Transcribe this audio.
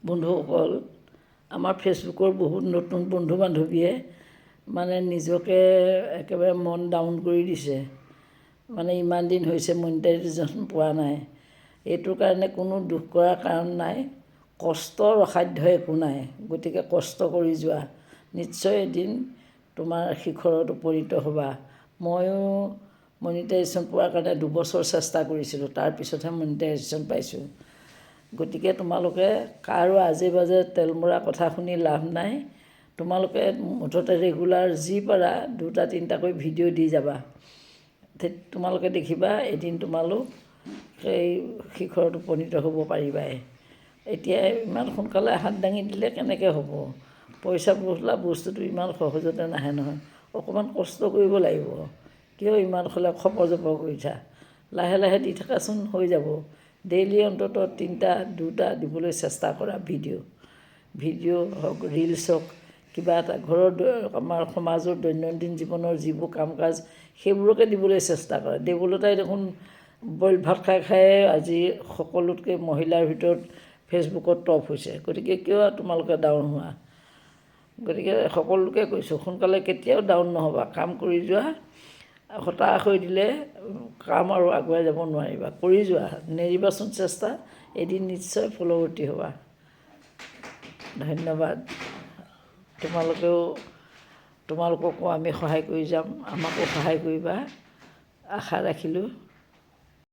বন্ধুসকল, আমাৰ ফেচবুকৰ বহুত নতুন বন্ধু বান্ধৱীয়ে মানে নিজকে একেবাৰে মন ডাউন কৰি দিছে। মানে ইমান দিন হৈছে মনিটাইজেশ্যন পোৱা নাই। এইটোৰ কাৰণে কোনো দুখ কৰাৰ কাৰণ নাই, কষ্টৰ অসাধ্য একো নাই। গতিকে কষ্ট কৰি যোৱা, নিশ্চয় এদিন তোমাৰ শিখৰত উপনীত হ'বা। ময়ো মনিটাইজেশ্যন পোৱাৰ কাৰণে 2 বছৰ চেষ্টা কৰিছিলোঁ, তাৰপিছতহে মনিটাইজেশ্যন পাইছোঁ। গতিকে তোমালোকে কাৰো আজে বাজে তেলমৰা কথা শুনি লাভ নাই। তোমালোকে মুঠতে ৰেগুলাৰ যি পাৰা 2-3টাকৈ ভিডিঅ' দি যাবা। তোমালোকে দেখিবা এদিন তোমালোক সেই শিখৰত উপনীত হ'ব পাৰিবাই। এতিয়া ইমান সোনকালে হাত দাঙি দিলে কেনেকৈ হ'ব? পইচা বোলা বস্তুটো ইমান সহজতে নাহে নহয়, অকণমান কষ্ট কৰিব লাগিব। কিয় ইমান খপজপ কৰিছা? লাহে লাহে দি থাকাচোন, হৈ যাব। ডেইলি অন্ততঃ 3-2টা দিবলৈ চেষ্টা কৰা ভিডিঅ' হওক, ৰিলছ হওক, কিবা এটা ঘৰৰ আমাৰ সমাজৰ দৈনন্দিন জীৱনৰ যিবোৰ কাম কাজ সেইবোৰকে দিবলৈ চেষ্টা কৰা। দেৱলতাই দেখোন বইল ভাত খাই খায়ে আজি সকলোতকৈ মহিলাৰ ভিতৰত ফেচবুকত টপ হৈছে। গতিকে কিয় তোমালোকে ডাউন হোৱা? গতিকে সকলোকে কৈছোঁ, সোনকালে কেতিয়াও ডাউন নহ'বা, কাম কৰি যোৱা। হতাশ হৈ দিলে কাম আৰু আগুৱাই যাব নোৱাৰিবা। কৰি যোৱা, নেৰিবাচোন চেষ্টা, এদিন নিশ্চয় ফলৱৰ্তী হ'বা। ধন্যবাদ। তোমালোককো আমি সহায় কৰি যাম, আমাকো সহায় কৰিবা, আশা ৰাখিলোঁ।